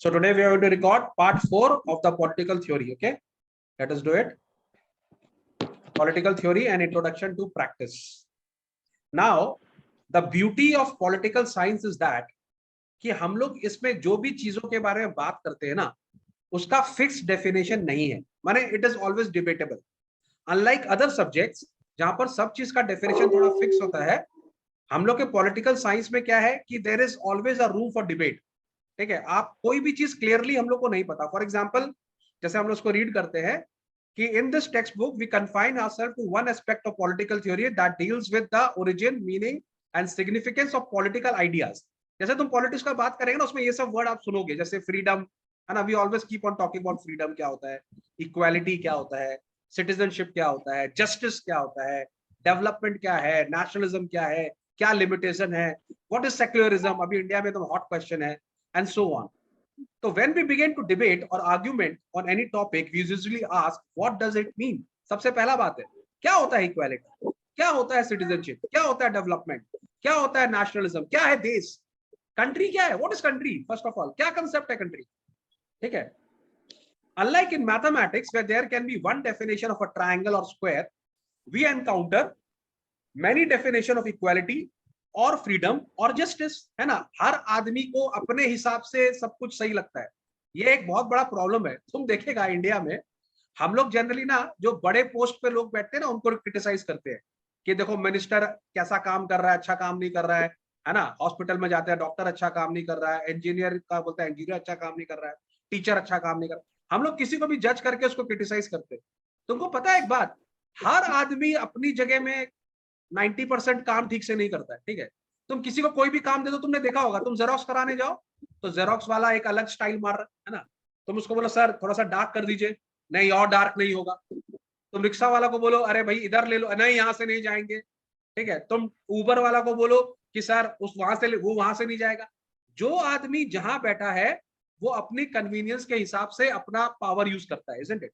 So today we are going to record part 4 of the political theory. Okay, let us do it. Political theory and introduction to practice. Now, the beauty of political science is that कि हम लोग इसमें जो भी चीजों के बारे में बात करते हैं ना, उसका फिक्स्ड डेफिनेशन नहीं है, माने it is always debatable, unlike other subjects जहां पर सब चीज का डेफिनेशन थोड़ा फिक्स होता है। हम लोग के पॉलिटिकल साइंस में क्या है कि there is always a room for debate. ठीक है, आप कोई भी चीज क्लियरली हम लोग को नहीं पता। फॉर एग्जाम्पल, जैसे हम लोग उसको रीड करते हैं कि in this text book we confine ourselves to one aspect of political theory that deals with the origin, meaning and significance of political ideas. जैसे तुम पॉलिटिक्स का बात करेंगे ना, उसमें ये सब वर्ड आप सुनोगे, जैसे फ्रीडम है ना, we always keep on talking about freedom क्या होता है, इक्वालिटी क्या होता है, सिटीजनशिप क्या होता है, जस्टिस क्या होता है, डेवलपमेंट क्या है, नेशनलिज्म क्या है, क्या लिमिटेशन है, व्हाट इज सेक्युलरिज्म, अभी इंडिया में तो हॉट क्वेश्चन है, and so on. So when we begin to debate or argument on any topic, we usually ask, what does it mean? सबसे पहला बात है, क्या होता है इक्वालिटी, क्या होता है सिटीजनशिप, क्या होता है डेवलपमेंट, क्या होता है नेशनलिज्म, क्या है देश, कंट्री क्या है, what is country, first of all क्या कंसेप्ट है कंट्री। ठीक है, unlike in mathematics where there can be one definition of a triangle or square, we encounter many definition of equality और फ्रीडम और जस्टिस, है ना। हर आदमी को अपने हिसाब से सब कुछ सही लगता है, ये एक बहुत बड़ा प्रॉब्लम है। तुम देखेगा इंडिया में हम लोग जनरली ना, जो बड़े पोस्ट पे लोग बैठते हैं ना, उनको क्रिटिसाइज करते हैं कि देखो मिनिस्टर कैसा काम कर रहा है, अच्छा काम नहीं कर रहा है ना। हॉस्पिटल में जाते हैं, डॉक्टर अच्छा काम नहीं कर रहा है, इंजीनियर का बोलता है इंजीनियर अच्छा काम नहीं कर रहा है, टीचर अच्छा काम नहीं कर रहा। हम लोग किसी को भी जज करके उसको क्रिटिसाइज करते हैं। तुमको पता है एक बात, हर आदमी अपनी जगह में 90% काम ठीक से नहीं करता है। ठीक है, तुम किसी को कोई भी काम दे दो, तुमने देखा होगा, तुम जेरोक्स कराने जाओ तो जेरोक्स वाला एक अलग स्टाइल मार रहा है ना, तुम उसको बोलो सर थोड़ा सा डार्क कर दीजिए, नहीं और डार्क नहीं होगा। तुम रिक्शा वाला को बोलो अरे भाई इधर ले लो, नहीं यहाँ से नहीं जाएंगे। ठीक है, तुम उबर वाला को बोलो कि सर उस वहां से वो वहां से नहीं जाएगा। जो आदमी जहां बैठा है वो अपनी कन्वीनियंस के हिसाब से अपना पावर यूज करता है, इजंट इट।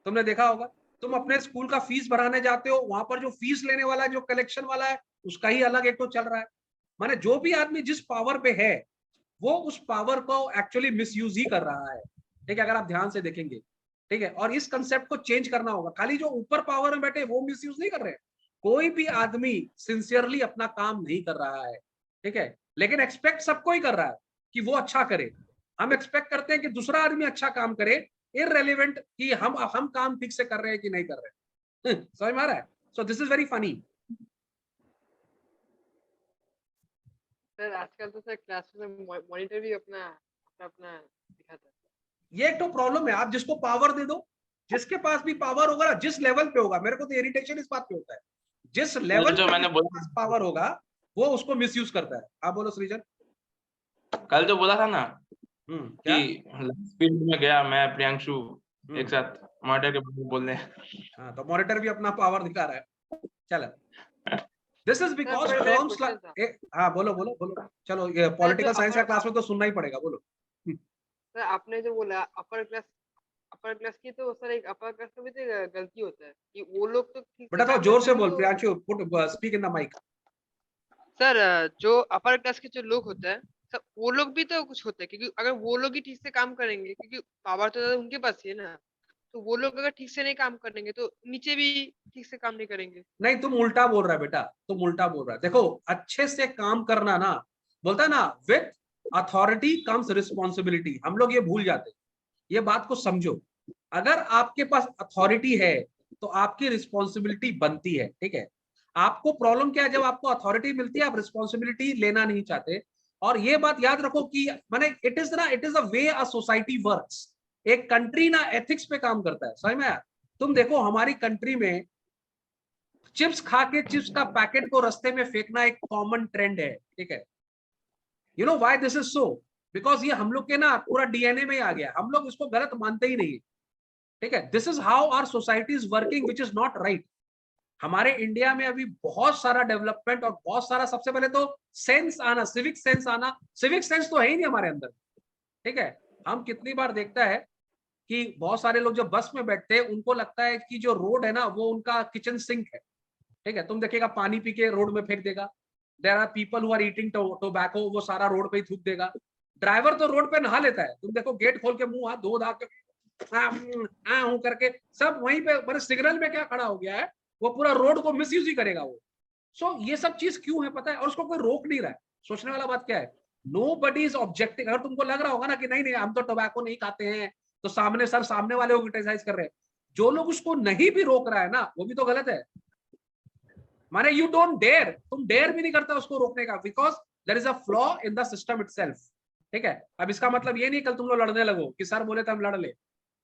तुमने देखा होगा, तुम अपने स्कूल का फीस भराने जाते हो, वहां पर जो फीस लेने वाला, जो कलेक्शन वाला है, उसका ही अलग एक तो चल रहा है। माने जो भी आदमी जिस पावर पे है वो उस पावर को एक्चुअली मिसयूज ही कर रहा है। ठीक है, अगर आप ध्यान से देखेंगे। ठीक है, और इस कंसेप्ट को चेंज करना होगा। खाली जो ऊपर पावर में बैठे वो मिसयूज नहीं कर रहे हैं, कोई भी आदमी सिंसियरली अपना काम नहीं कर रहा है। ठीक है, लेकिन एक्सपेक्ट सबको ही कर रहा है कि वो अच्छा करे। हम एक्सपेक्ट करते हैं कि दूसरा आदमी अच्छा काम करे, इररिलेवेंट कि हम काम ठीक से कर रहे हैं कि नहीं कर रहे हैं। समझ में आ रहा है? So this is very funny. Sir आजकल तो सर क्लास में मॉनिटर भी अपना अपना दिखाता है। ये एक तो प्रॉब्लम है, आप जिसको पावर दे दो, जिसके पास भी पावर होगा, जिस लेवल पे होगा, मेरे को तो इरिटेशन इस बात पे होता है, जिस लेवल जो पे मैंने पास पावर होगा वो उसको मिसयूज करता है। आप बोलो सृजन। कल जो बोला था ना क्या कि फील्ड में गया मैं प्रियांशु एक साथ मॉनिटर के बारे में बोलने। हाँ, तो मॉनिटर भी अपना पावर दिखा रहा है। चलो, this is because terms like, हाँ बोलो बोलो बोलो, चलो ये पॉलिटिकल साइंस का क्लास में तो सुनना ही पड़ेगा, बोलो। सर आपने जो बोला अपर क्लास की, तो सर एक अपर क्लास में भी तो गलती होता है कि वो लोग तो ठीक बेटा थोड़ा जोर से बोल Priyanshu, put speak in the mic. Sir जो अपर क्लास के जो लोग होते हैं सर, वो लोग भी तो कुछ होते हैं, क्योंकि अगर वो लोग ही ठीक से काम करेंगे, क्योंकि पावर तो उनके पास ही है ना, तो वो लोग अगर ठीक से नहीं काम करेंगे तो नीचे भी ठीक से काम नहीं करेंगे। नहीं, तुम उल्टा बोल रहा है बेटा, तुम उल्टा बोल रहा है। देखो, अच्छे से काम करना ना, बोलता है ना, विथ अथॉरिटी कम्स रिस्पॉन्सिबिलिटी। हम लोग ये भूल जाते, ये बात को समझो। अगर आपके पास अथॉरिटी है तो आपकी रिस्पॉन्सिबिलिटी बनती है। ठीक है, आपको प्रॉब्लम क्या है, जब आपको अथॉरिटी मिलती है आप रिस्पॉन्सिबिलिटी लेना नहीं चाहते। और ये बात याद रखो कि माने it is the way a society works. एक कंट्री ना एथिक्स पे काम करता है, समझ में आया? तुम देखो हमारी कंट्री में चिप्स खा के चिप्स का पैकेट को रास्ते में फेंकना एक कॉमन ट्रेंड है। ठीक है, you know why this is so? Because ये हम लोग के ना पूरा डीएनए में आ गया, हम लोग इसको गलत मानते ही नहीं। ठीक है, this is how our society is working, which is not right. हमारे इंडिया में अभी बहुत सारा डेवलपमेंट और बहुत सारा, सबसे पहले तो सेंस आना, सिविक सेंस आना। सिविक सेंस तो है ही नहीं हमारे अंदर। ठीक है, हम कितनी बार देखता है कि बहुत सारे लोग जब बस में बैठते हैं उनको लगता है कि जो रोड है ना वो उनका किचन सिंक है। ठीक है, तुम देखेगा पानी पी के रोड में फेंक देगा। There are people who are eating tobacco, वो सारा रोड पे ही थूक देगा। ड्राइवर तो रोड पे नहा लेता है, तुम देखो गेट खोल के मुंह हाथ धो धा के हूं करके सब वहीं पे, मतलब सिग्नल में क्या खड़ा हो गया है, वो पूरा रोड को मिसयूज ही करेगा वो। सो ये सब चीज क्यों है पता है, और उसको कोई रोक नहीं रहा है। सोचने वाला बात क्या है, नोबडी इज ऑब्जेक्टिंग। अगर तुमको लग रहा होगा ना कि नहीं नहीं हम तो टोबैको नहीं खाते हैं, तो सामने सर सामने वाले को क्रिटिसाइज कर रहे हैं, जो लोग उसको नहीं भी रोक रहा है ना वो भी तो गलत है। माने यू डोंट डेयर, तुम डेयर भी नहीं करता उसको रोकने का, because there is a flaw in the system itself. ठीक है, अब इसका मतलब ये नहीं कल तुम लोग लड़ने लगो कि सर बोले तो हम लड़ ले,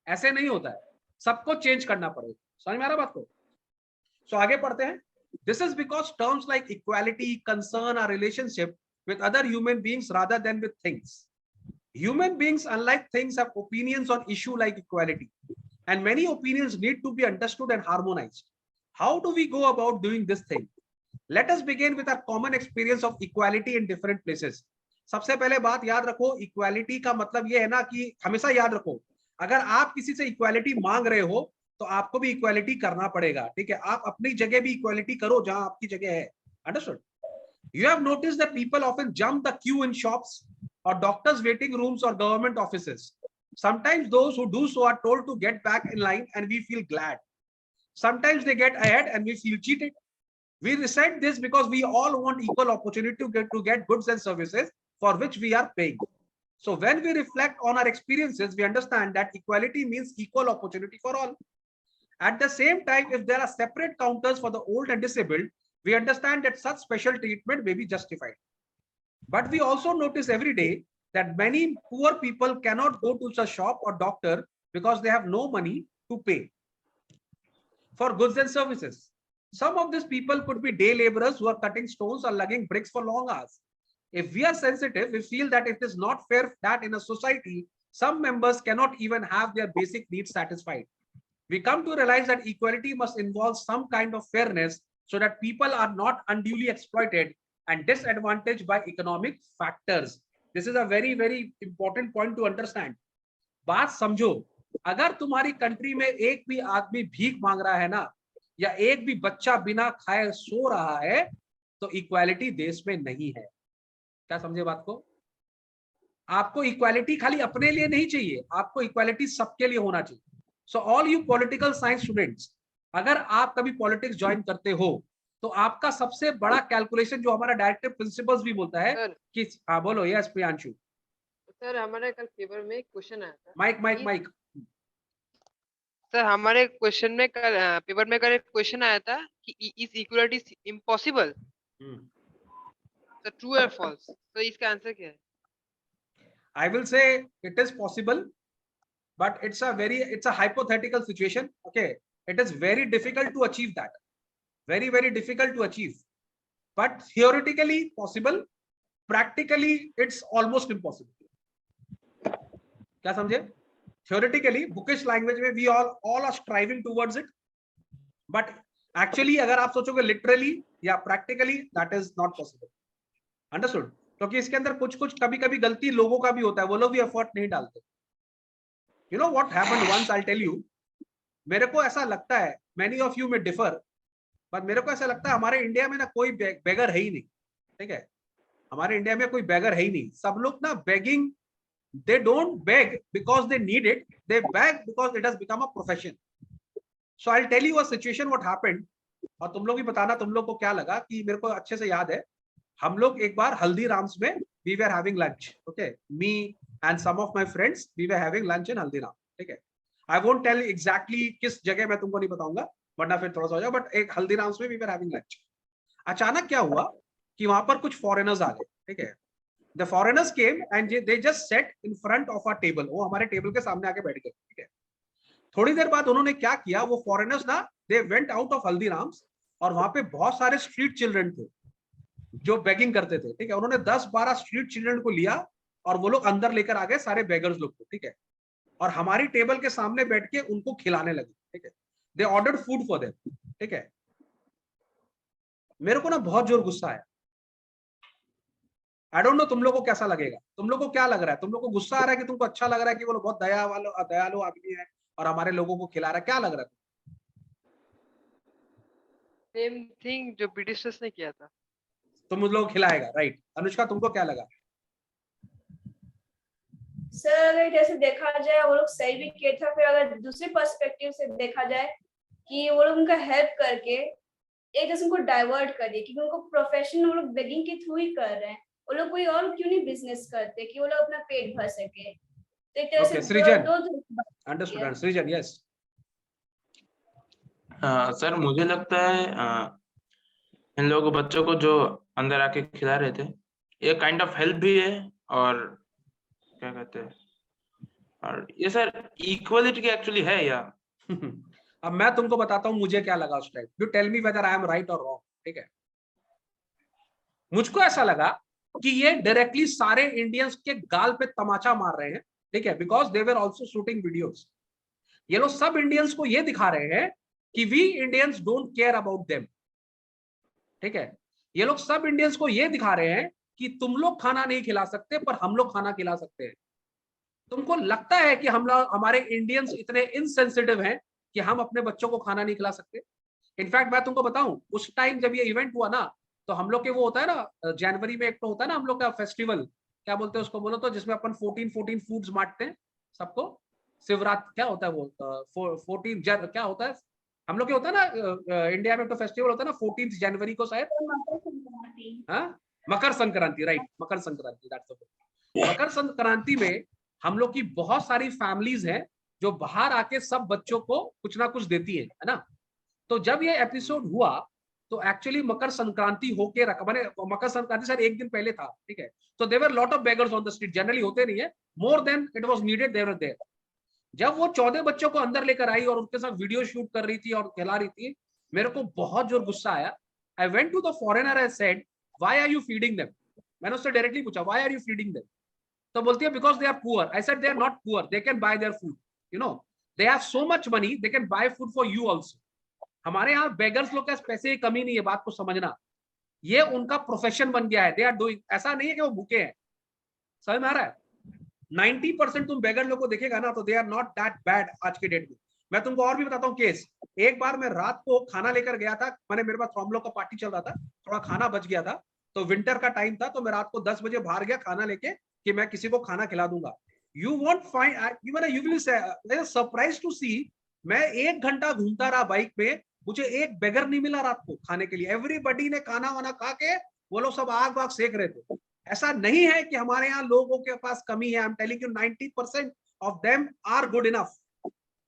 ऐसे नहीं होता है, सबको चेंज करना पड़ेगा। समझ में आ रहा बात को? सो आगे पढ़ते हैं। This is because terms like equality, concern, or relationship with other human beings rather than with things. Human beings, unlike things, have opinions on issue like equality, and many opinions need to be understood and harmonized. How do we go about doing this thing? Let us begin with our common experience of equality in different places. सबसे पहले बात याद रखो, equality का मतलब ये है ना कि हमेशा याद रखो, अगर आप किसी से इक्वालिटी मांग रहे हो तो आपको भी इक्वालिटी करना पड़ेगा। ठीक है, आप अपनी जगह भी इक्वालिटी करो जहां आपकी जगह है। Understood? You have noticed that people often jump the queue in shops or doctors waiting rooms or government offices. Sometimes those who do so are told to get back in line and we feel glad. Sometimes they get ahead and we feel cheated. We resent this because we all want equal opportunity to get goods and services for which we are paying. So when we reflect on our experiences, we understand that equality means equal opportunity for all. At the same time, if there are separate counters for the old and disabled, we understand that such special treatment may be justified. But we also notice every day that many poor people cannot go to the shop or doctor because they have no money to pay for goods and services. Some of these people could be day laborers who are cutting stones or lugging bricks for long hours. If we are sensitive, we feel that it is not fair that in a society, some members cannot even have their basic needs satisfied. We come to realize that equality must involve some kind of fairness so that people are not unduly exploited and disadvantaged by economic factors. This is a very, very important point to understand. बात समझो, अगर तुम्हारी country में एक भी आदमी भीख मांग रहा है ना, या एक भी बच्चा बिना खाए सो रहा है, तो इक्वालिटी देश में नहीं है। क्या समझे बात को? आपको इक्वालिटी खाली अपने लिए नहीं चाहिए, आपको इक्वालिटी सबके लिए होना चाहिए। So all you political science students, अगर आप कभी पॉलिटिक्स ज्वाइन करते हो तो आपका सबसे बड़ा कैलकुलेशन, जो हमारा डायरेक्टिव प्रिंसिपल्स भी बोलता है कि हाँ बोलो। यस प्रियांशु। सर हमारे कल पेपर में एक क्वेश्चन आया था। Mic mic mic. सर हमारे क्वेश्चन में कल पेपर में कल एक क्वेश्चन आया था कि is equality impossible? Sir true और फॉल्स? तो इसका आंसर क्या है? I will say it is possible, but it's a hypothetical situation. Okay, it is very difficult to achieve that. Very, very difficult to achieve. But theoretically possible. Practically, it's almost impossible. क्या समझे? Theoretically, bookish language में we all are striving towards it. But actually, अगर आप सोचोगे literally या practically, that is not possible. Understood? क्योंकि इसके अंदर कुछ कुछ कभी कभी गलती लोगों का भी होता है, वो लोग भी एफर्ट नहीं डालते। You know what happened once, I tell you. मेरे को ऐसा लगता है, many of you may differ, but मेरे को ऐसा लगता है हमारे इंडिया में ना कोई बेगर है ही नहीं। ठीक है, हमारे इंडिया में कोई बेगर है ही नहीं। सब लोग ना begging, they don't beg because they need it, they beg because it has become a profession. So I tell you a situation what happened, और तुम लोग भी बताना तुम लोग को क्या लगा। कि मेरे को अच्छे से याद है, हम लोग एक बार हल्दीराम्स में we were having lunch. Okay, me and some of my friends we were having lunch in Haldiram. ठीक है, आई वोंट टेल एग्जैक्टली किस जगह, मैं तुमको नहीं बताऊंगा वरना फिर थोड़ा सा हो जाए, बट एक हल्दीराम्स में वी वर हैविंग लंच। अचानक क्या हुआ कि वहां पर कुछ फॉरेनर्स आ गए। ठीक है, the foreigners came and they just sat in front of our table, वो हमारे टेबल के सामने आके बैठ गए। ठीक है, थोड़ी देर बाद उन्होंने क्या किया, वो फॉरेनर्स ना they went out of Haldiram's, और वहां पे बहुत सारे स्ट्रीट चिल्ड्रन थे जो बेगिंग करते थे। ठीक है, उन्होंने 10-12 स्ट्रीट चिल्ड्रन को लिया और वो लोग अंदर लेकर आ गए सारे बेगर्स लोग को। ठीक है, और हमारी टेबल के सामने बैठ के उनको खिलाने लगे। ठीक है, दे ऑर्डर्ड फूड फॉर देम। ठीक है, मेरे को ना बहुत जोर गुस्सा आया। आई डोंट नो तुम लोग को कैसा लगेगा, तुम लोग को क्या लग रहा है? तुम लोग को गुस्सा आ रहा है कि तुमको अच्छा लग रहा है कि वो लोग बहुत दयालु आदमी है और हमारे लोगों को खिला रहा है? क्या लग रहा है? सेम थिंग जो ब्रिटिशर्स ने किया था। तुम उन लोगों को खिलाएगा, राइट? अनुष्का तुमको क्या लगा? सर अगर जैसे देखा जाए वो लोग सही भी किए थे, फिर अगर दूसरे पर्सपेक्टिव से देखा जाए कि वो लोग उनका हेल्प करके एक जैसे उनको डाइवर्ट कर दिए, क्योंकि उनको प्रोफेशन वो लोग बेगिंग के थ्रू ही कर रहे हैं, वो लोग कोई और क्यों नहीं बिजनेस करते कि वो लोग अपना पेट भर सके। तो एक तरह Okay, से सृजन। दो Understood. Srijan, yes. सर मुझे लगता है इन लोगों को, बच्चों को जो अंदर आके खिला रहे थे, ये काइंड ऑफ हेल्प भी है, और क्या कहते हैं, और ये सर इक्वलिटी की एक्चुअली है या? अब मैं तुमको बताता हूं मुझे क्या लगा उस time. You tell me whether I am right और रॉन्ग, ठीक है? मुझको ऐसा लगा कि ये डायरेक्टली सारे इंडियंस के गाल पे तमाचा मार रहे हैं, ठीक है? Because they were also shooting videos. ये लोग सब इंडियंस को ये दिखा रहे हैं कि we Indians don't care about them, ठीक है? ये लोग सब इंडियंस को ये दिखा रहे हैं कि तुम लोग खाना नहीं खिला सकते पर हम लोग खाना खिला सकते हैं। तुमको लगता है कि हम लोग, हमारे इंडियंस इतने इनसेंसिटिव हैं कि हम अपने बच्चों को खाना नहीं खिला सकते? इनफैक्ट मैं तुमको बताऊं, उस टाइम जब ये इवेंट हुआ ना, तो हम लोग के वो होता है ना जनवरी में एक तो होता है ना हम लोग का फेस्टिवल, क्या बोलते हैं उसको, बोलो तो, जिसमें अपन 14 फूड्स बांटते हैं सबको। शिवरात्रि क्या होता है वो, 14 क्या होता है हम लोग के, होता है ना इंडिया में तो फेस्टिवल होता है ना 14 जनवरी को शायद, हाँ? मकर संक्रांति, राइट, मकर संक्रांति, मकर संक्रांति में हम लोग की बहुत सारी फैमिलीज हैं जो बाहर आके सब बच्चों को कुछ ना कुछ देती है ना? तो जब ये एपिसोड हुआ तो एक्चुअली मकर संक्रांति होके रखा, मैंने मकर संक्रांति सर एक दिन पहले था, ठीक है? तो there were lot of beggars on the street, generally होते नहीं है, more than it was needed, there were there. जब वो 14 बच्चों को अंदर लेकर आई और उनके साथ वीडियो शूट कर रही थी और खिला रही थी, मेरे को बहुत जोर गुस्सा आया। I went to the foreigner, I said why are you feeding them? मैंने उससे डायरेक्टली पूछा why are you feeding them? तो बोलती है because they are poor. I said they are not poor, they can buy their food, you know, they have so much money, they can buy food for you also. हमारे यहाँ beggars लोग के पास पैसे की कमी नहीं है, बात को समझना। ये उनका प्रोफेशन बन गया है, दे आर डूइंग, ऐसा नहीं है कि वो भूखे हैं, समझ में आ रहा है? 90% तुम बेगर लोग को देखेगा ना तो they are not that bad आज के डेट में। मैं तुमको और भी बताता हूँ केस। एक बार मैं रात को खाना लेकर गया था, मैंने, मेरे पास हम लोग का पार्टी चल रहा था, थोड़ा खाना बच गया था, तो विंटर का टाइम था, तो मैं रात को 10 बजे बाहर गया खाना लेके कि मैं किसी को खाना खिला दूंगा। You won't find, you will surprise to see, मैं 1 घंटा घूमता रहा बाइक में, मुझे एक बेगर नहीं मिला रात को खाने के लिए। एवरीबडी ने खाना वाना खा के वो लोग सब आग वाग सेक रहे थे। ऐसा नहीं है कि हमारे यहाँ लोगों के पास कमी है, I am telling you 90% of them are good enough.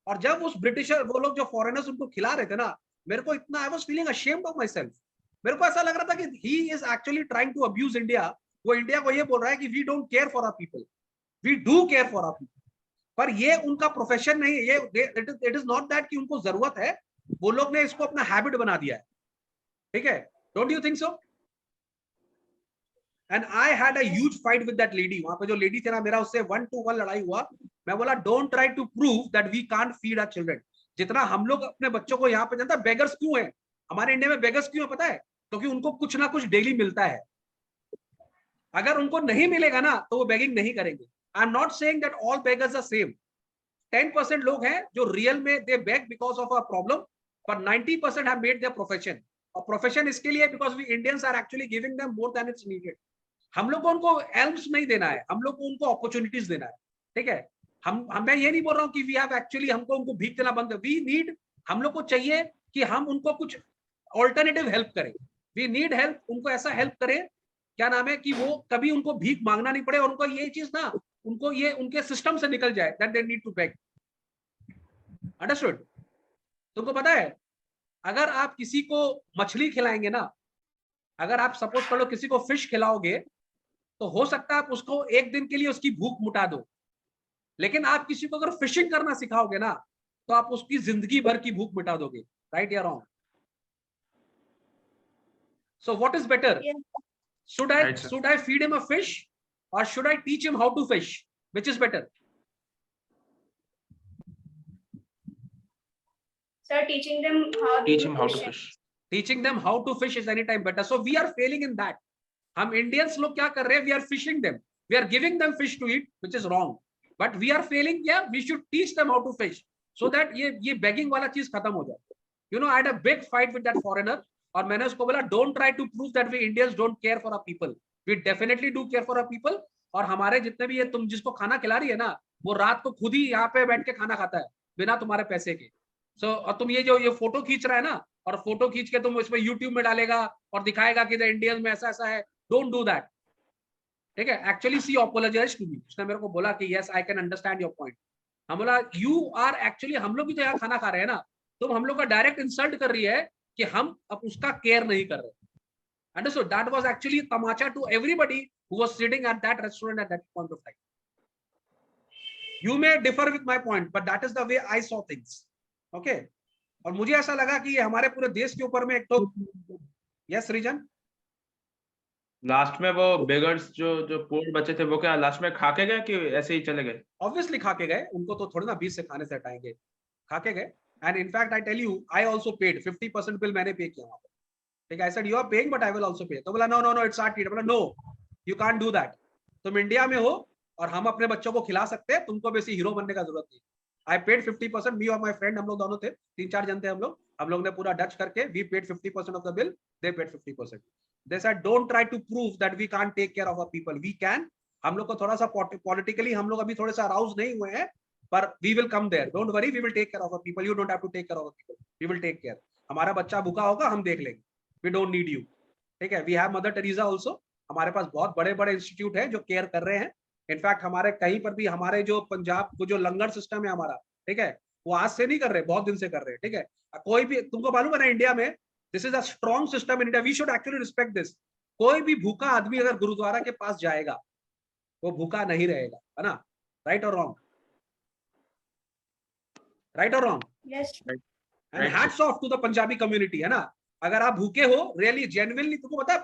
और जब उस ब्रिटिशर, वो लोग जो फॉरेनर्स उनको खिला रहे थे ना, मेरे को इतना, I was feeling ashamed of my self. मेरे को ऐसा लग रहा था कि he is actually trying to abuse India. वो इंडिया को ये बोल रहा है कि we don't care for our people, we do care for our people. पर ये उनका प्रोफेशन नहीं है, ये इट इज नॉट दैट कि उनको जरूरत है, वो लोग ने इसको अपना हैबिट बना दिया है, ठीक है? Don't you think so? And I had a huge fight with that lady. वहां पे जो लेडी थे ना, मेरा उससे 1-to-1 लड़ाई हुआ। मैं बोला don't try to prove that we can't feed our children. जितना हम लोग अपने बच्चों को यहाँ पे, जानता है बेगर्स क्यों है हमारे इंडिया में? बेगर्स क्यों है पता है? क्योंकि उनको कुछ ना कुछ डेली मिलता है। अगर उनको नहीं मिलेगा ना तो वो बेगिंग नहीं करेंगे। I am not saying that all beggars are same. 10% लोग हैं जो रियल में they beg because of a problem, पर 90% हैव मेड देयर प्रोफेशन। और प्रोफेशन इसके लिए because we Indians are actually giving them more than it's needed. हम लोग को उनको एल्म्स नहीं देना है, हम लोग को उनको अपॉर्चुनिटीज देना है, ठीक है? मैं ये नहीं बोल रहा हूँ कि वी हैव एक्चुअली, हमको उनको भीख देना बंद, वी नीड, हम लोग को चाहिए कि हम उनको कुछ ऑल्टरनेटिव हेल्प करें। वी नीड हेल्प, उनको ऐसा हेल्प करें, क्या नाम है, कि वो कभी उनको भीख मांगना नहीं पड़े, और उनको ये चीज ना, उनको ये उनके सिस्टम से निकल जाए that they need to beg. Understood? तुमको पता है, अगर आप किसी को मछली खिलाएंगे ना, अगर आप सपोज कर लो किसी को फिश खिलाओगे, तो हो सकता है आप उसको एक दिन के लिए उसकी भूख मिटा दो। लेकिन आप किसी को अगर फिशिंग करना सिखाओगे ना, तो आप उसकी जिंदगी भर की भूख मिटा दोगे। राइट या wrong? So what is better? Should I feed him a fish or should I teach him how to fish? Which is better? Sir, teaching them how to fish. Teaching them how to fish is anytime better. So we are failing in that. हम Indians लोग क्या कर रहे हैं? We are fishing them. We are giving them fish to eat, which is wrong. But we are failing. Yeah, we should teach them how to fish so that ये begging वाला चीज खत्म हो जाए. You know, I had a big fight with that foreigner. और मैंने उसको बोला don't try to prove that we Indians don't care for our people. We definitely do care for our people. और हमारे जितने भी ये तुम जिसको खाना खिला रही है ना, वो रात को खुद ही यहाँ पे बैठ के खाना खाता है बिना तुम्हारे पैसे के। सो और तुम ये फोटो खींच रहा है ना, और फोटो खींच के तुम इसमें यूट्यूब में डालेगा और दिखाएगा कि इंडियन में ऐसा ऐसा है, डोंट डू दैट। ठीक है, actually she apologise to me, उसने मेरे को बोला कि yes I can understand your point. हम बोला यू आर एक्चुअली, हम लोग भी तो यहाँ खाना खा रहे हैं ना, तुम हम लोग का डायरेक्ट इंसल्ट कर रही है कि हम अब उसका केयर नहीं कर रहे। Understood? That was actually tamacha to everybody who was sitting at that restaurant at that point of time. You may differ with my point, but that is the way I saw things. Okay? और मुझे ऐसा लगा कि ये हमारे पूरे देश के ऊपर में एक तो, यस रीजन, लास्ट में वो बेगर्स जो पोर बचे थे वो क्या लास्ट में खा के गए कि ऐसे ही चले गए? ऑब्वियसली खा के गए, उनको तो थोड़ी ना 20 से खाने से हटाएंगे, खा के गए। And in fact I tell you, I also paid 50% bill मैंने पे किया वहां पर। ठीक है, I said you are paying but I will also pay। तो बोला no it's our treat। बोला no you can't do that। तुम इंडिया में हो और हम अपने बच्चों को खिला सकते हैं, तुमको वैसे हीरो बनने का जरूरत नहीं। I paid 50%, me और my friend, हम लोग दोनों थे, 3-4 जन थे हम लोग ने पूरा डच करके we paid 50% of the bill, they paid 50%। They said don't try to prove that we can't take care of our people, we can। हम लोग को थोड़ा सा पॉलिटिकली हम लोग अभी थोड़े से अराउज नहीं हुए हैं, पर we will come there, don't worry, we will take care of our people, you don't have to take care of our people, we will take care। हमारा बच्चा भूखा होगा हम देख लेंगे, we don't need you। ठीक है, we have mother Teresa also, हमारे पास बहुत बड़े बड़े इंस्टीट्यूट है जो केयर कर रहे हैं। इनफैक्ट हमारे कहीं पर भी हमारे जो पंजाब को जो लंगर सिस्टम है हमारा, ठीक है, वो आज से नहीं कर रहे, बहुत दिन से कर रहे हैं। ठीक है, कोई भी तुमको मालूम है ना इंडिया में, this is a strong system in India, we should actually respect this. कोई भी भूखा आदमी अगर गुरुद्वारा के पास जाएगा वो भूखा नहीं रहेगा, है ना? राइट और रॉन्ग? राइट और wrong? Yes. And hats off to the Punjabi community, है ना? अगर आप भूखे हो रियली जेन्युइनली, तुमको पता है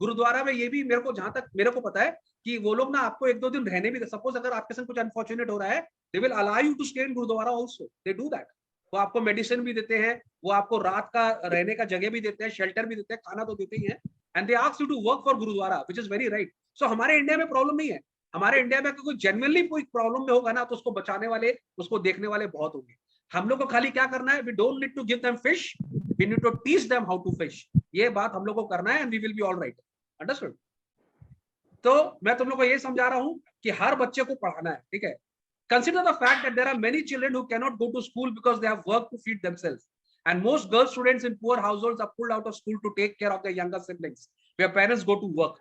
गुरुद्वारा में ये भी मेरे को, जहां तक मेरे को पता है कि वो लोग ना आपको 1-2 दिन रहने भी, सपोज अगर आपके साथ कुछ अनफॉर्चुनेट हो रहा है, they will allow you to stay in gurdwara also, they do that. वो आपको मेडिसिन भी देते हैं, वो आपको रात का रहने का जगह भी देते हैं, शेल्टर भी देते हैं, खाना तो देते ही हैं, and they ask you to work for gurdwara, which is very right. So हमारे इंडिया में प्रॉब्लम नहीं है। हमारे इंडिया में कोई जेन्युइनली कोई प्रॉब्लम में होगा ना, तो उसको बचाने वाले, उसको देखने वाले बहुत होंगे। हम लोग को खाली क्या करना है, we don't need to give them fish, we need to teach them how to fish. ये बात हम लोग को करना है, and we will be all right. Understood? तो मैं तुम लोग को ये समझा रहा हूं कि हर बच्चे को पढ़ाना है। ठीक है, consider the fact that there are many children who cannot go to school because they have work to feed themselves, and most girl students in poor households are pulled out of school to take care of their younger siblings where parents go to work.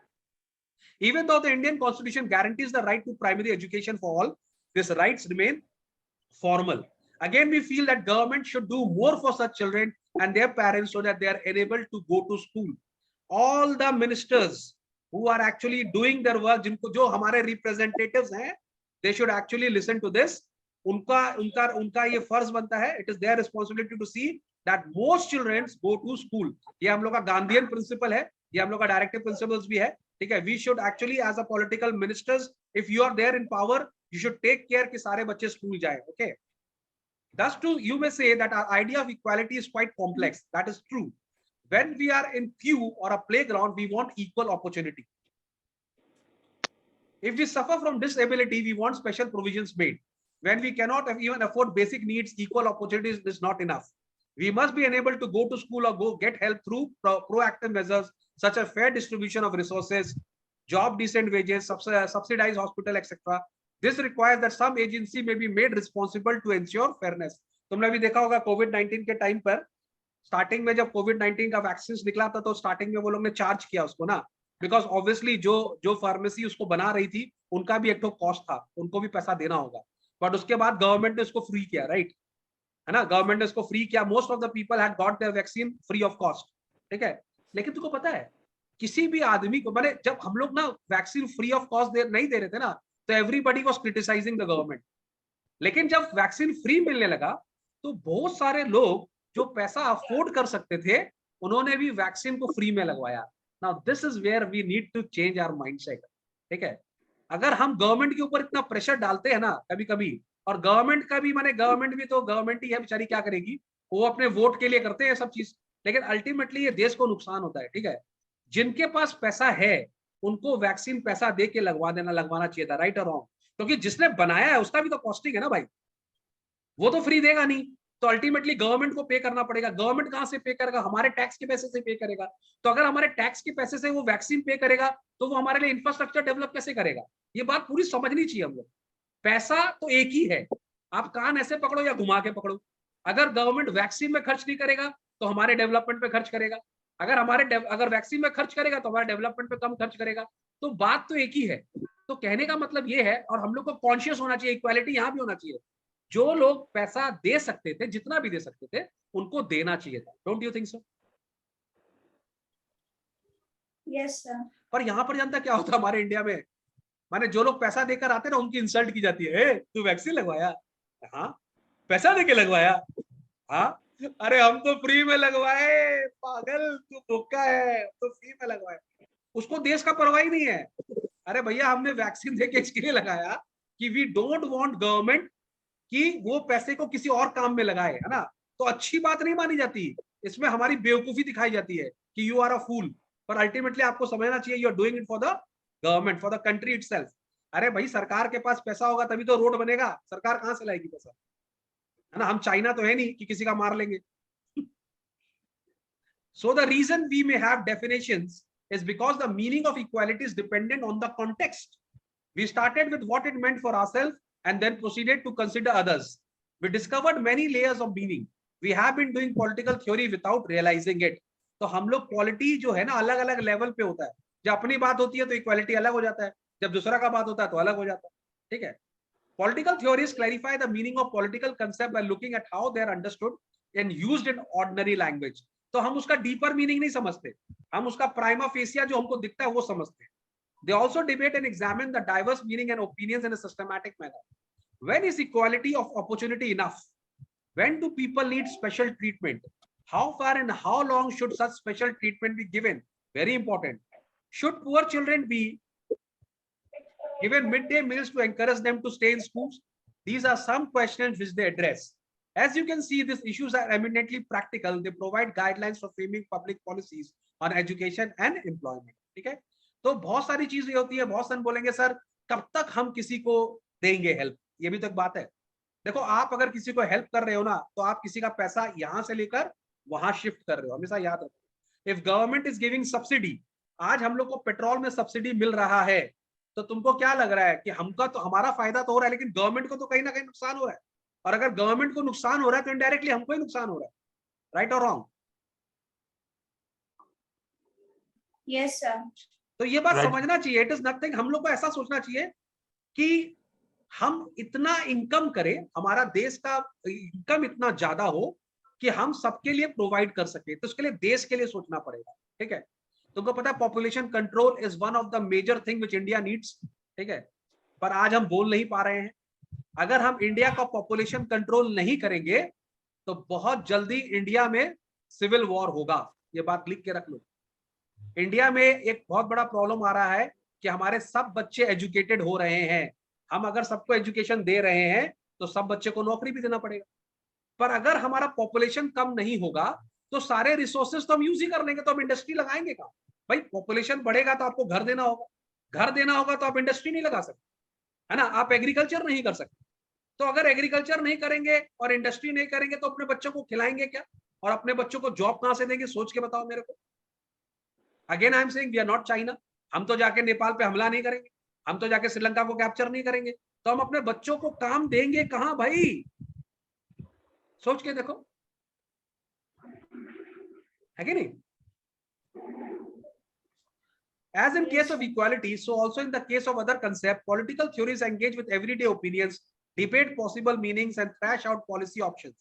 Even though the Indian constitution guarantees the right to primary education for all, these rights remain formal. Again, we feel that government should do more for such children and their parents so that they are enabled to go to school. All the ministers who are actually doing their work, जिनको जो हमारे representatives हैं, they should actually listen to this। उनका ये फर्ज बनता है, it is their responsibility to see that most children go to school। ये हम लोग का गांधीयन प्रिंसिपल है, ये हम लोग का डायरेक्टिव प्रिंसिपल्स भी है। ठीक है, we should actually as a political ministers, if you are there in power, you should take care कि सारे बच्चे स्कूल जाए। okay, thus too you may say that our idea of equality is quite complex। that is true। when we are in queue or a playground, we want equal opportunity। if we suffer from disability, we want special provisions made। when we cannot even afford basic needs, equal opportunities is not enough। we must be enabled to go to school or go get help through proactive measures such as fair distribution of resources, job, decent wages, subsidized hospital, etc। this requires that some agency may be made responsible to ensure fairness। तुमने भी देखा होगा कोविड-19 के time पर, starting में जब कोविड-19 का vaccine निकला था, तो स्टार्टिंग में वो लोग ने चार्ज किया उसको ना, बिकॉज ऑब्वियसली जो फार्मेसी उसको बना रही थी, उनका भी एक तो कॉस्ट था, उनको भी पैसा देना होगा। बट उसके बाद गवर्नमेंट ने उसको फ्री किया, राइट, है ना? गवर्नमेंट ने उसको फ्री किया। Most of the people had got their vaccine free of cost. ठीक है, लेकिन तुमको पता है किसी भी आदमी को, मैंने जब हम लोग ना वैक्सीन फ्री ऑफ कॉस्ट नहीं दे रहे थे ना, तो everybody was criticising the government. लेकिन जब वैक्सीन फ्री मिलने लगा, तो बहुत सारे लोग जो पैसा अफोर्ड कर सकते थे, उन्होंने भी वैक्सीन को फ्री में लगवाया। Now this is where we need to change our mindset. ठीक है, अगर हम गवर्नमेंट के ऊपर इतना प्रेशर डालते हैं ना कभी कभी, और गवर्नमेंट का भी, माने गवर्नमेंट भी तो गवर्नमेंट ही है बेचारी, क्या करेगी, वो अपने वोट के लिए करते हैं सब चीज, लेकिन अल्टीमेटली ये देश को नुकसान होता है। ठीक है, जिनके पास पैसा है उनको वैक्सीन पैसा दे के लगवाना चाहिए था, राइट और रॉन्ग? क्योंकि जिसने बनाया है उसका भी तो कॉस्टिंग है ना भाई, वो तो फ्री देगा नहीं। तो अल्टीमेटली गवर्नमेंट को पे करना पड़ेगा। गवर्नमेंट कहां से पे करेगा? हमारे टैक्स के पैसे से पे करेगा। तो अगर हमारे टैक्स के पैसे से वो वैक्सीन पे करेगा तो वो हमारे लिए इंफ्रास्ट्रक्चर डेवलप कैसे करेगा? ये बात पूरी समझनी चाहिए हम लोग। पैसा तो एक ही है, आप कान ऐसे पकड़ो या घुमा के पकड़ो। अगर गवर्नमेंट वैक्सीन में खर्च नहीं करेगा तो हमारे डेवलपमेंट पे खर्च करेगा, अगर वैक्सीन में खर्च करेगा तो हमारे डेवलपमेंट पे कम खर्च करेगा। तो बात तो एक ही है। तो कहने का मतलब ये है, और हम लोग को कॉन्शियस होना चाहिए, इक्वालिटी यहाँ भी होना चाहिए। जो लोग पैसा दे सकते थे, जितना भी दे सकते थे, उनको देना चाहिए था। Don't you think so? Yes sir. पर यहाँ पर जानता क्या होता है हमारे इंडिया में? माने जो लोग पैसा देकर आते हैं ना, उनकी इंसल्ट की जाती है। तू वैक्सीन लगवाया? हाँ, पैसा देके लगवाया? हाँ, अरे हम तो फ्री में लगवाए, पागल तू भूखा है, तो फ्री में लगवाए। उसको देश का परवाह ही नहीं है। अरे भैया, हमने वैक्सीन देके इसके लिए लगाया कि वी डोंट वांट गवर्नमेंट कि वो पैसे को किसी और काम में लगाए, है ना? तो अच्छी बात नहीं मानी जाती, इसमें हमारी बेवकूफी दिखाई जाती है कि यू आर अ फूल। पर अल्टीमेटली आपको समझना चाहिए, you are doing it for the government, for the country itself. अरे भाई, सरकार के पास पैसा होगा तभी तो रोड बनेगा। सरकार कहां से लाएगी पैसा? है ना? हम चाइना तो है नहीं कि किसी का मार लेंगे। So the reason we may have definitions is because the meaning of equality is dependent on the context. We started with what it meant for ourselves and then proceeded to consider others. We discovered many layers of meaning. We have been doing political theory without realizing it. तो हम लोग polity जो है ना, अलग अलग level पे होता है। जब अपनी बात होती है तो इक्वालिटी अलग हो जाता है, जब दूसरा का बात होता है तो अलग हो जाता है। ठीक है? Political theories clarify the meaning of political concept by looking at how they are understood and used in ordinary language. तो हम उसका डीपर मीनिंग नहीं समझते, हम उसका प्राइमा फेसिया जो हमको दिखता है वो समझते हैं। They also debate and examine the diverse meaning and opinions in a systematic manner. When is equality of opportunity enough? When do people need special treatment? How far and how long should such special treatment be given? Very important. Should poor children be given midday meals to encourage them to stay in schools? These are some questions which they address. As you can see, these issues are eminently practical. They provide guidelines for framing public policies on education and employment. ठीक है? तो बहुत सारी चीजें होती है। बहुत सन बोलेंगे सर कब तक हम किसी को देंगे हेल्प? ये भी तो एक बात है। देखो, आप अगर किसी को हेल्प कर रहे हो ना, तो आप किसी का पैसा यहां से लेकर वहां शिफ्ट कर रहे हो। हमेशा याद रखो, if government is giving subsidy, आज हम लोग को पेट्रोल में सब्सिडी मिल रहा है, तो तुमको क्या लग रहा है कि हमका तो हमारा फायदा तो हो रहा है, लेकिन गवर्नमेंट को तो कहीं ना कहीं नुकसान हो रहा है। और अगर गवर्नमेंट को नुकसान हो रहा है तो इनडायरेक्टली हमको ही नुकसान हो रहा है। राइट और रॉन्ग? Yes sir. तो ये बात Right. समझना चाहिए। It is nothing. हम लोग को ऐसा सोचना चाहिए कि हम इतना इनकम करें, हमारा देश का इनकम इतना ज्यादा हो कि हम सबके लिए प्रोवाइड कर सके। तो उसके लिए देश के लिए सोचना पड़ेगा। ठीक है? तुमको पता है population control is one of the major thing which India needs. ठीक है? पर आज हम बोल नहीं पा रहे हैं। अगर हम इंडिया का पॉपुलेशन कंट्रोल नहीं करेंगे तो बहुत जल्दी इंडिया में सिविल वॉर होगा। ये बात लिख के रख लो। इंडिया में एक बहुत बड़ा प्रॉब्लम आ रहा है कि हमारे सब बच्चे एजुकेटेड हो रहे हैं। हम अगर सबको एजुकेशन दे रहे हैं तो सब बच्चे को नौकरी भी देना पड़ेगा। पर अगर हमारा पॉपुलेशन कम नहीं होगा तो सारे रिसोर्सेज तो हम यूज ही कर लेंगे, तो हम इंडस्ट्री लगाएंगे कहाँ? भाई पॉपुलेशन बढ़ेगा तो आपको घर देना होगा, घर देना होगा तो आप इंडस्ट्री नहीं लगा सकते, है ना? आप एग्रीकल्चर नहीं कर सकते। तो अगर एग्रीकल्चर नहीं करेंगे और इंडस्ट्री नहीं करेंगे तो अपने बच्चों को खिलाएंगे क्या? और अपने बच्चों को जॉब कहां से देंगे? सोच के बताओ मेरे को। Again I am saying we are not China. हम तो जाके नेपाल पे हमला नहीं करेंगे, हम तो जाके श्रीलंका को कैप्चर नहीं करेंगे, तो हम अपने बच्चों को काम देंगे कहां भाई? सोच के देखो, है कि नहीं? As in case of equality, so also in the case of other concepts, political theories engage with everyday opinions, debate possible meanings, and thrash out policy options.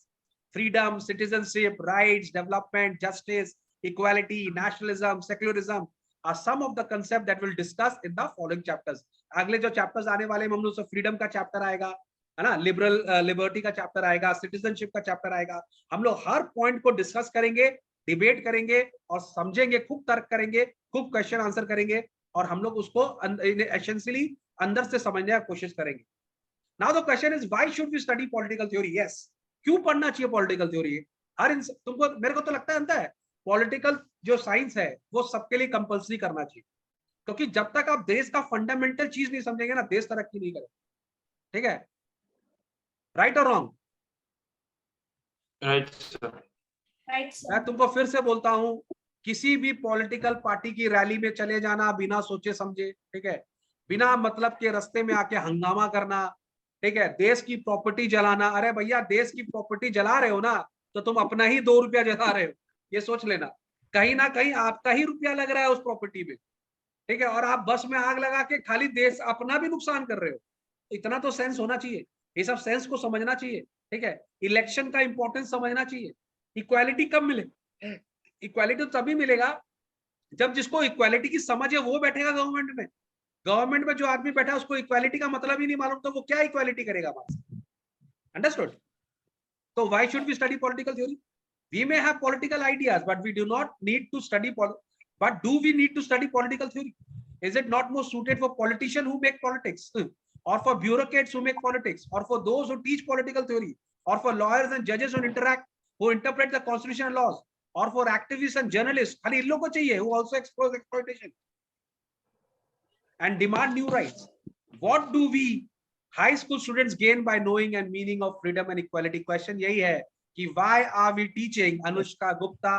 Freedom, citizenship, rights, development, justice, equality, nationalism, secularism are some of the concepts that we'll discuss in the following chapters. अगले जो chapters आने वाले हम लोग से freedom का chapter आएगा, है ना? लिबरल लिबर्टी का चैप्टर आएगा, सिटीजनशिप का चैप्टर आएगा। हम लोग हर पॉइंट को डिस्कस करेंगे, डिबेट करेंगे और समझेंगे, खूब तर्क करेंगे, खूब क्वेश्चन आंसर करेंगे और हम लोग उसको एसेंशियली अंदर से समझने की कोशिश करेंगे। Now the question is why should we study political theory? Yes, क्यों पढ़ना चाहिए पॉलिटिकल थ्योरी? हर तुमको, मेरे को तो लगता है अंतर है, पॉलिटिकल जो साइंस है वो सबके लिए कंपल्सरी करना चाहिए, क्योंकि जब तक आप देश का फंडामेंटल चीज नहीं समझेंगे ना, देश तरक्की नहीं करेगा। ठीक है? राइट और wrong? Right sir. Right sir. मैं तुमको फिर से बोलता हूं, किसी भी पॉलिटिकल पार्टी की रैली में चले जाना बिना सोचे समझे, ठीक है, बिना मतलब के रास्ते में आके हंगामा करना, ठीक है, देश की प्रॉपर्टी जलाना। अरे भैया, देश की प्रॉपर्टी जला रहे हो ना, तो तुम अपना ही 2 रुपया जला रहे हो, ये सोच लेना। कहीं ना कहीं आपका ही रुपया लग रहा है उस प्रॉपर्टी में, ठीक है, और आप बस में आग लगा के खाली देश अपना भी नुकसान कर रहे हो। इतना तो सेंस होना चाहिए, ये सब सेंस को समझना चाहिए, ठीक है। इलेक्शन का इंपॉर्टेंस समझना चाहिए। इक्वालिटी कब मिले? इक्वालिटी तो तभी मिलेगा जब जिसको इक्वालिटी की समझ है वो बैठेगा गवर्नमेंट में। गवर्नमेंट में जो आदमी बैठा है उसको इक्वालिटी का मतलब ही नहीं मालूम, तो वो क्या इक्वालिटी करेगा हमारे साथ? अंडरस्टूड? तो why should we study political theory? We may have political ideas, but we do not need to study. But do we need to study political theory? Is it not more suited for politicians who make politics, or for bureaucrats who make politics, or for those who teach political theory, or for lawyers and judges who interpret the constitutional laws, or for activists and journalists? खाली इन लोगों को चाहिए who also expose exploitation and demand new rights. What do we high school students gain by knowing and meaning of freedom and equality? Question यही है कि why are we teaching Anushka Gupta,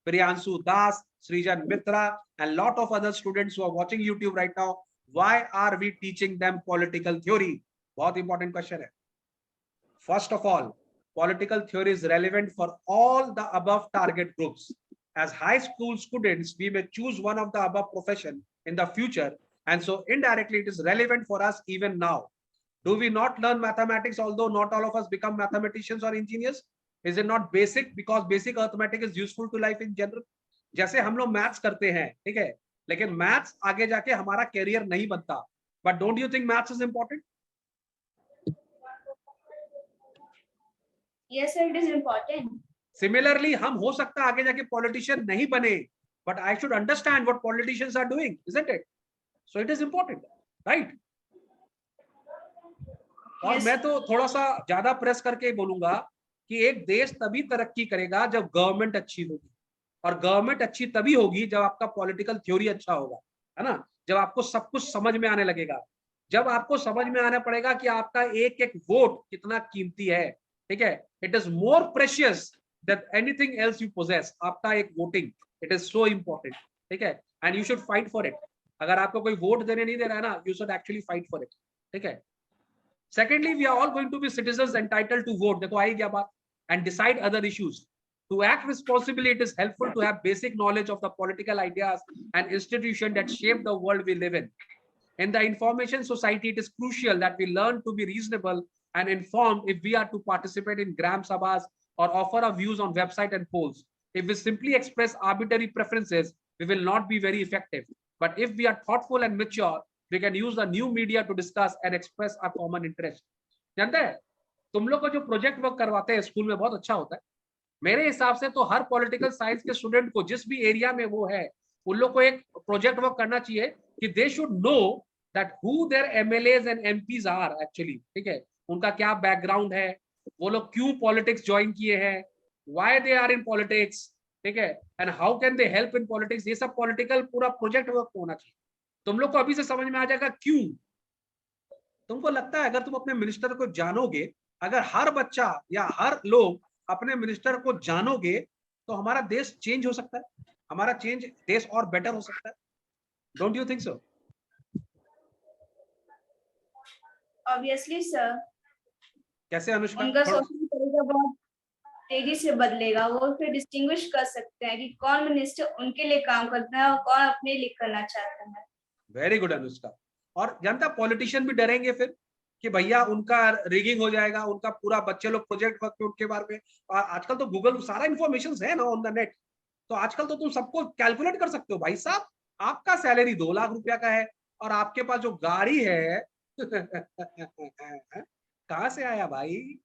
Priyanshu Das, Srijan Mitra and lot of other students who are watching YouTube right now, why are we teaching them political theory? बहुत important question है. First of all, political theory is relevant for all the above target groups. As high school students, we may choose one of the above profession in the future, and so indirectly it is relevant for us even now. Do we not learn mathematics, although not all of us become mathematicians or engineers? Is it not basic? Because basic arithmetic is useful to life in general. जैसे हम लोग maths करते हैं, ठीक है, लेकिन maths आगे जाके हमारा कैरियर नहीं बनता. But don't you think maths is important? Yes sir, it is important. Similarly, हम हो सकता है आगे जाके पॉलिटिशियन नहीं बने, but I should understand what politicians are doing, isn't it? So it is important, right? और Yes. मैं तो थोड़ा सा ज्यादा प्रेस करके बोलूंगा कि एक देश तभी तरक्की करेगा जब गवर्नमेंट अच्छी होगी, और गवर्नमेंट अच्छी तभी होगी जब आपका पॉलिटिकल थ्योरी अच्छा होगा, है ना, जब आपको सब कुछ समझ में आने लगेगा, जब आपको समझ में आने पड़ेगा कि आपका एक एक वोट कितना कीमती है, ठीक है, it is more precious than anything else you possess. आपका एक voting, it is so important, ठीक है, and you should fight for it. अगर आपको कोई वोट देने नहीं दे रहा है ना, you should actually fight for it, ठीक है. Secondly, we are all going to be citizens entitled to vote. देखो आई गया बात, and decide other issues. To act responsibly, it is helpful to have basic knowledge of the political ideas and institutions that shape the world we live in. In the information society, it is crucial that we learn to be reasonable and informed if we are to participate in Gram Sabhas or offer our views on website and polls. If we simply express arbitrary preferences, we will not be very effective. But if we are thoughtful and mature, we can use the new media to discuss and express our common interest. जानते हैं, तुम लोग को जो project work करवाते हैं school में बहुत अच्छा होता है. मेरे हिसाब से तो हर पॉलिटिकल साइंस के स्टूडेंट को जिस भी एरिया में वो है, उन लोग को एक प्रोजेक्ट वर्क करना चाहिए कि they should know that who their MLAs and MPs are actually, ठीक है, उनका क्या बैकग्राउंड है, वो लोग क्यों पॉलिटिक्स ज्वाइन किए हैं, why they are in politics, ठीक है, and how can they help in politics. ये सब पॉलिटिकल पूरा प्रोजेक्ट वर्क होना चाहिए. तुम लोग को अभी से समझ में आ जाएगा क्यों. तुमको लगता है अगर तुम अपने मिनिस्टर को जानोगे, अगर हर बच्चा या हर लोग अपने मिनिस्टर को जानोगे, तो हमारा देश चेंज हो सकता है, हमारा चेंज देश और बेटर हो सकता है. Don't you think so? Obviously sir. कैसे अनुष्का? उनका सोचने का तरीका बहुत तेजी से बदलेगा. वो फिर डिस्टिंग्विश कर सकते हैं कि कौन मिनिस्टर उनके लिए काम करता है और कौन अपने लिए करना चाहता है. Very good Anushka. और जानता पॉलिटिशियन भी डरेंगे फिर कि भैया उनका रिगिंग हो जाएगा, उनका पूरा बच्चे लोग प्रोजेक्ट वर्क उनके बारे में. और आजकल तो गूगल सारा इंफॉर्मेशन है ना ऑन द नेट, तो आजकल तो तुम सबको कैलकुलेट कर सकते हो. भाई साहब, आपका सैलरी 2 लाख रुपया का है और आपके पास जो गाड़ी है कहां से आया भाई?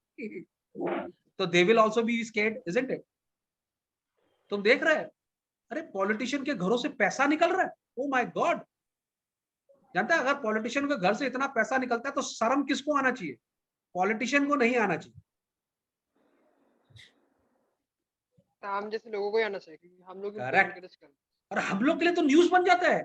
तो they will also be scared, isn't it? तुम देख रहे हैं, अरे पॉलिटिशियन के घरों से पैसा निकल रहा है. Oh my God. जानता है, अगर पॉलिटिशियन के घर से इतना पैसा निकलता है तो शर्म किसको आना चाहिए? पॉलिटिशियन को नहीं आना चाहिए. हम जैसे लोगों को ही आना चाहिए, क्योंकि हम लोग Correct. encourage करते हैं. और हम लोग के लिए तो न्यूज बन जाता है,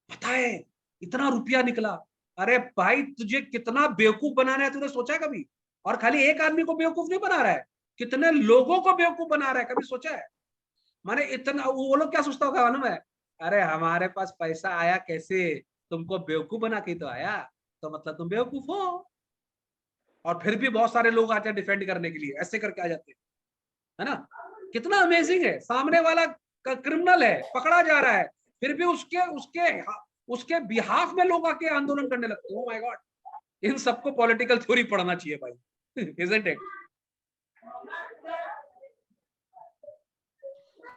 पता है इतना रुपया निकला. अरे भाई, तुझे कितना बेवकूफ बनाना है तूने सोचा कभी? और खाली एक आदमी को बेवकूफ नहीं बना रहा है, कितने लोगों को बेवकूफ बना रहा है, कभी सोचा है? माने इतना वो लोग क्या सोचता होगा मालूम है, अरे हमारे पास पैसा आया कैसे, तुमको बेवकूफ बना के तो आया, तो मतलब तुम बेवकूफ हो। और फिर भी बहुत सारे लोग आते हैं डिफेंड करने के लिए, ऐसे करके आ जाते हैं, है ना? कितना अमेजिंग है, सामने वाला क्रिमिनल है, पकड़ा जा रहा है, फिर भी उसके उसके उसके बिहाफ में लोग आके आंदोलन करने लगते हैं। ओह माय गॉड, इन सबको पॉलिटिकल थ्योरी पढ़ना चाहिए भाई, isn't it?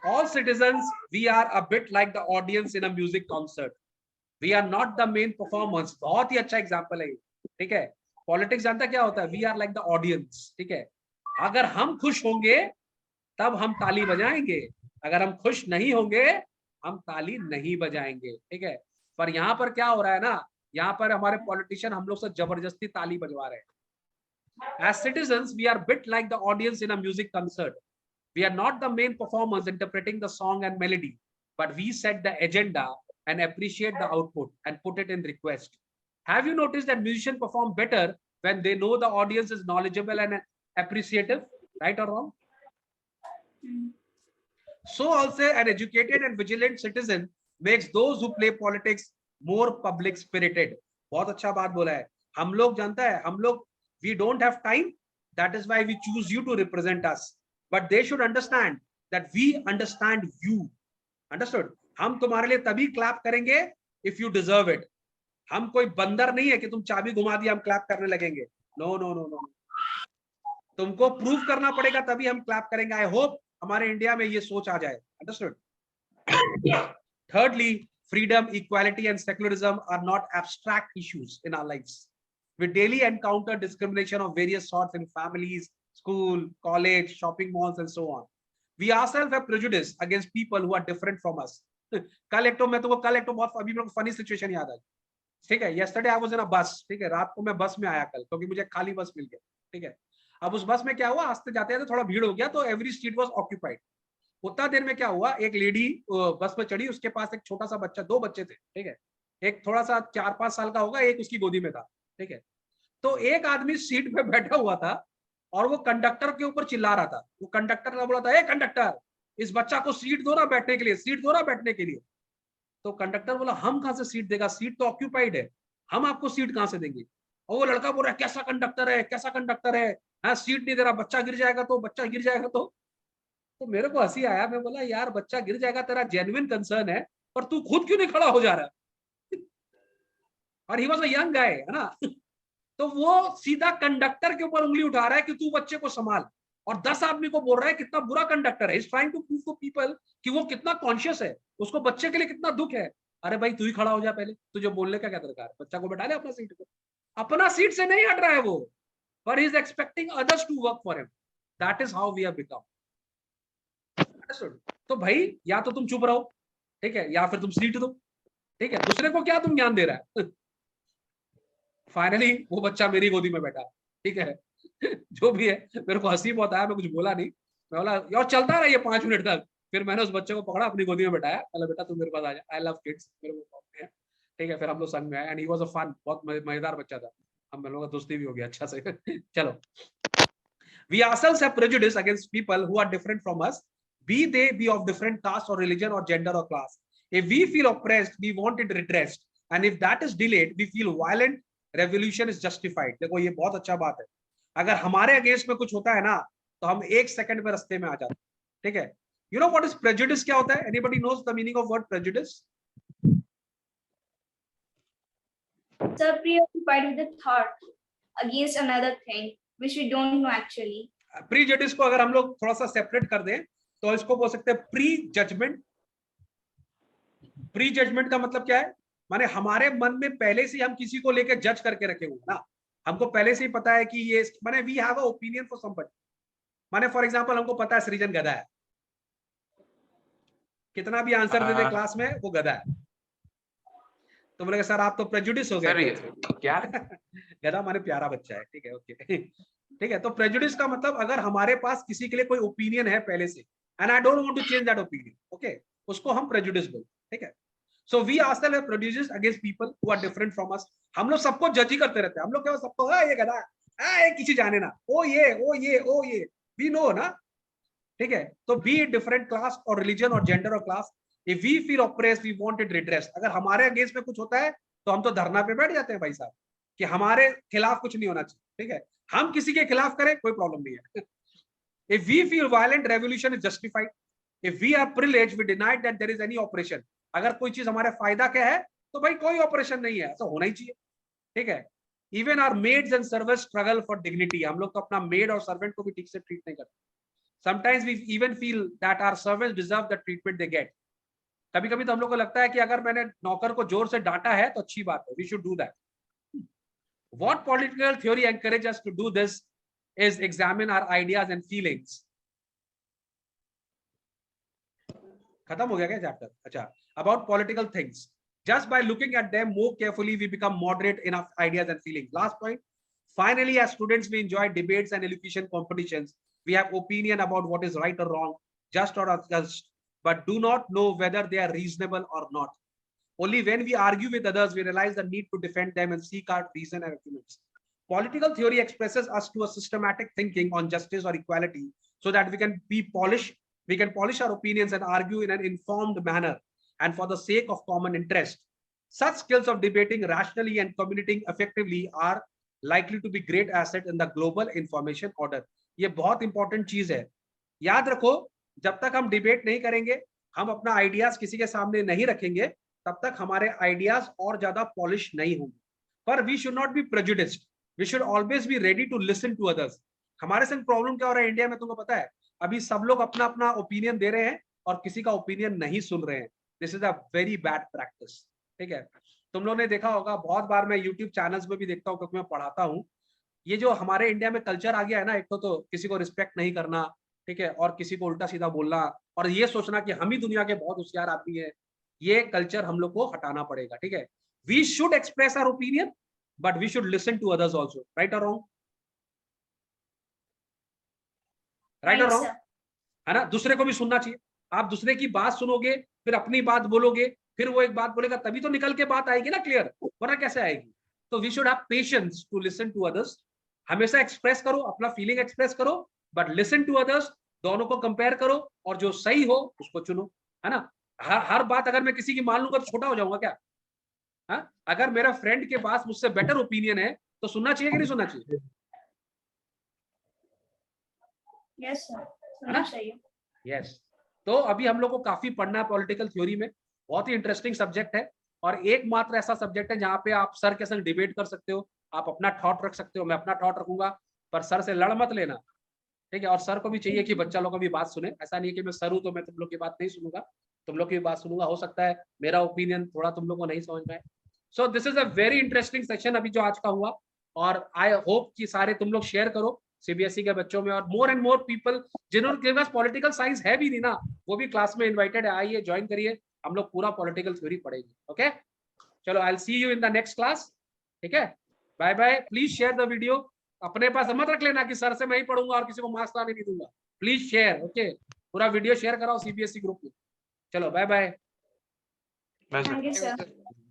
All citizens, we are a bit like the audience in a music concert. We are not the main performers. बहुत ही अच्छा एग्जाम्पल है, ठीक है? पॉलिटिक्स जानता क्या होता है? We are like the audience, ठीक है? अगर हम खुश होंगे तब हम ताली बजाएंगे, अगर हम खुश नहीं होंगे हम ताली नहीं बजाएंगे, ठीक है? पर यहाँ पर क्या हो रहा है ना, यहाँ पर हमारे पॉलिटिशियन हम लोग से जबरदस्ती ताली बजवा रहे हैं। As citizens, we are bit like the audience in a music concert. We are not the main performers interpreting the song and melody, but we set the agenda and appreciate the output and put it in request. Have you noticed that musicians perform better when they know the audience is knowledgeable and appreciative, right or wrong? So also an educated and vigilant citizen makes those who play politics more public spirited. बहुत अच्छा बात बोला है। हम लोग जानता है, हम लोग we don't have time, that is why we choose you to represent us, but they should understand that we understand you. Understood? हम तुम्हारे लिए तभी क्लैप करेंगे if you deserve it. हम कोई बंदर नहीं है कि तुम चाबी घुमा दिया हम क्लैप करने लगेंगे। नो नो नो नो, तुमको प्रूव करना पड़ेगा तभी हम क्लैप करेंगे। आई होप हमारे इंडिया में ये सोच आ जाए। Understood? Thirdly, freedom, equality and secularism are not abstract issues in our lives. We daily encounter discrimination of various sorts in families, school, college, shopping malls and so on. We ourselves have prejudice against people who are different from us. कल एक तो बहुत अभी मेरे को funny situation याद आई, ठीक है? yesterday I was in a bus, ठीक है? रात को मैं बस में आया कल, क्योंकि मुझे खाली बस मिल गया, ठीक है? अब उस बस में क्या हुआ, आस्ते जाते थोड़ा भीड़ हो गया, तो एवरी सीट वाज ऑक्यूपाइड। उतना देर में क्या हुआ, एक लेडी बस में चढ़ी, उसके पास एक छोटा सा बच्चा, दो बच्चे थे, ठीक है? एक थोड़ा सा 4-5 साल का होगा, एक उसकी गोदी में था, ठीक है? तो एक आदमी सीट पे बैठा हुआ था और वो कंडक्टर के ऊपर चिल्ला रहा था। वो कंडक्टर ने बोला था, ए कंडक्टर, इस बच्चा को सीट दो ना बैठने के लिए, सीट दो ना बैठने के लिए। तो कंडक्टर बोला, हम कहां से सीट देगा, सीट तो ऑक्यूपाइड है, हम आपको सीट कहां से देंगे? और वो लड़का बोल रहा है, कैसा कंडक्टर है, कैसा कंडक्टर है, हाँ सीट नहीं दे रहा, बच्चा गिर जाएगा तो, बच्चा गिर जाएगा तो मेरे को हंसी आया। मैं बोला, यार बच्चा गिर जाएगा तेरा जेन्युइन कंसर्न है, पर तू खुद क्यों नहीं खड़ा हो जा रहा? और ही वाज अ यंग गाय, है ना? तो वो सीधा कंडक्टर के ऊपर उंगली उठा रहा है कि तू बच्चे को संभाल, और 10 आदमी को बोल रहा है कितना बुरा कंडक्टर है। Is trying to prove to people कि वो कितना कॉन्शियस है, उसको बच्चे के लिए कितना दुख है। अरे भाई तू ही खड़ा हो जा पहले, तुझे बोलने का क्या दरकार है? बच्चा को बैठा ले अपना सीट पे, अपना सीट से नहीं हट रहा है वो, पर he is expecting others to work for him. That is how we have become. तो भाई या तो तुम चुप रहो, ठीक है, या फिर तुम सीट दो, ठीक है? दूसरे को क्या तुम ज्ञान दे रहा है? फाइनली वो बच्चा मेरी गोदी में बैठा, ठीक है? जो भी है, मेरे को हंसी बहुत आया, मैं कुछ बोला नहीं, मैं बोला यार चलता रहा ये 5 मिनट तक। फिर मैंने उस बच्चे को पकड़ा, अपनी गोदी में बैठाया, बोला बेटा तू मेरे पास आ जा, आई लव किड्स, मेरे को पसंद है, ठीक है? फिर हम लोग संग में आए and he was a fun, बहुत मजेदार बच्चा था, हम लोगों का दोस्ती भी हो गया अच्छा से। चलो, we ourselves have prejudice against people who are different from us, be they be of different caste or religion or gender or class. If we feel oppressed, we want it redressed, and if that is delayed, we feel violent. Revolution is justified. देखो ये बहुत अच्छा बात है, अगर हमारे against में कुछ होता है ना, तो हम 1 सेकंड में रास्ते में आ जाते हैं, ठीक है? You know what is prejudice? क्या होता है? Anybody knows the meaning of word prejudice? So preoccupied with the thought against another thing which we don't know actually. प्रीजडिस को अगर हम लोग थोड़ा सा सेपरेट कर दें तो इसको बोल सकते हैं प्री जजमेंट। प्री जजमेंट का मतलब क्या है? माने हमारे मन में पहले से हम किसी को लेकर जज करके रखे हुए ना, हमको पहले से ही पता है कि ये, माने we have a opinion for somebody. माने फॉर एग्जांपल हमको पता है सृजन गधा है, कितना भी आंसर दे दे क्लास में वो गधा है, तो बोलेगा सर आप तो प्रेजुडिस हो गए। क्या? गधा माने प्यारा बच्चा है, ठीक है, ओके, ठीक है? तो प्रेजुडिस का मतलब अगर हमारे पास किसी के लिए कोई ओपिनियन है पहले से, and I don't want to change that opinion, okay, उसको हम प्रेजुडिस बोलते हैं, ठीक है? So we ourself have prejudice against people who are different from us. हम लोग सबको जज ही करते रहते हैं, हम लोग क्या सबको ये गधा, ये किसी जाने ना, ओ ये वी नो ना, ठीक है। तो बी इट डिफरेंट क्लास और रिलीजन और जेंडर और class, if we feel oppressed we want it redress. अगर हमारे अगेंस्ट में कुछ होता है तो हम तो धरना पे बैठ जाते हैं भाई साहब, कि हमारे खिलाफ कुछ नहीं होना चाहिए, ठीक है। हम किसी के खिलाफ करें कोई प्रॉब्लम नहीं है। If we feel violent revolution is justified, if we are privileged we deny that there is any operation. अगर कोई चीज हमारे फायदा के है तो भाई कोई ऑपरेशन नहीं है, ऐसा होना ही चाहिए, ठीक है। Even our maids and servants struggle for dignity. हम लोग तो अपना मेड और सर्वेंट को भी ठीक से ट्रीट नहीं करते। Sometimes we even feel that our servants deserve the treatment they get. कभी कभी तो हम लोग को लगता है कि अगर मैंने नौकर को जोर से डांटा है तो अच्छी बात है, we should do that. What political theory encourages us to do this is examine our ideas and feelings. खत्म हो गया क्या चैप्टर? अच्छा, about political things. Just by looking at them more carefully, we become moderate in our ideas and feelings. Last point. Finally, as students, we enjoy debates and elocution competitions. We have opinion about what is right or wrong, just or unjust, but do not know whether they are reasonable or not. Only when we argue with others, we realize the need to defend them and seek out reason and arguments. Political theory expresses us to a systematic thinking on justice or equality, so that we can polish our opinions and argue in an informed manner and for the sake of common interest. Such skills of debating rationally and communicating effectively are likely to be great asset in the global information order. ये बहुत important चीज है, याद रखो। जब तक हम debate नहीं करेंगे, हम अपना आइडियाज किसी के सामने नहीं रखेंगे, तब तक हमारे आइडियाज और ज्यादा पॉलिश नहीं होंगे। पर we should not be prejudiced, we should always be ready to listen to others. हमारे संग प्रॉब्लम क्या हो रहा है इंडिया में, तुमको पता है? अभी सब लोग अपना अपना ओपिनियन दे रहे हैं और किसी का ओपिनियन नहीं सुन रहे हैं। This is a very bad practice, ठीक है। तुम लोग ने देखा होगा, बहुत बार मैं यूट्यूब चैनल्स में भी देखता हूँ क्योंकि मैं पढ़ाता हूँ। ये जो हमारे इंडिया में कल्चर आ गया है ना, एक तो किसी को रिस्पेक्ट नहीं करना, ठीक है, और किसी को उल्टा सीधा बोलना और ये सोचना कि हम ही दुनिया के बहुत होशियार आदमी है, ये कल्चर हम लोग को हटाना पड़ेगा, ठीक है। We should express our opinion but we should listen to others also, right और रॉन्ग? राइट और रॉन्ग, है ना? दूसरे को भी सुनना चाहिए। आप दूसरे की बात सुनोगे, फिर अपनी बात बोलोगे, फिर वो एक बात बोलेगा, तभी तो निकल के बात आएगी ना क्लियर, वरना कैसे आएगी? तो we should have patience to listen to others. हमेशा एक्सप्रेस करो, अपना फीलिंग एक्सप्रेस करो, बट लिसन टू अदर्स। दोनों को कंपेयर करो और जो सही हो उसको चुनो, है ना। हर बात अगर मैं किसी की मान लूंगा तो छोटा हो जाऊंगा क्या? हाँ, अगर मेरा फ्रेंड के पास मुझसे बेटर ओपिनियन है तो सुनना चाहिए कि नहीं सुनना चाहिए? यस सर, सुनना चाहिए। यस। तो अभी हम लोग को काफी पढ़ना है पॉलिटिकल थ्योरी में, बहुत ही इंटरेस्टिंग सब्जेक्ट है और एकमात्र ऐसा सब्जेक्ट है जहाँ पे आप सर के संग डिबेट कर सकते हो, आप अपना थॉट रख सकते हो, मैं अपना थॉट रखूंगा, पर सर से लड़ मत लेना, ठीक है। और सर को भी चाहिए कि बच्चा लोग की बात सुने। ऐसा नहीं है कि मैं सर हूं तो मैं तुम लोग की बात नहीं सुनूंगा, तुम लोग की बात सुनूंगा। हो सकता है मेरा ओपिनियन थोड़ा तुम लोग को नहीं समझ में आए। So this is a very interesting session अभी जो आज का हुआ, और आई होप कि सारे तुम लोग शेयर करो सीबीएसई के बच्चों में, और मोर एंड मोर पीपल जिन्होंने पास पॉलिटिकल साइंस है भी नहीं ना, वो भी क्लास में इन्वाइटेड है, आइए ज्वाइन करिए, हम लोग पूरा पॉलिटिकल थ्योरी पढ़ेंगे। ओके, चलो, I will see you in the next class, ठीक है। Bye bye. Please share the video. अपने पास मत रख लेना कि सर से मैं ही पढ़ूंगा और किसी को मार्क्स लाने नहीं दूंगा। Please share, okay. पूरा वीडियो शेयर कराओ सीबीएसई ग्रुप में। चलो, बाय बाय। बस thank you Thank you, sir. sir.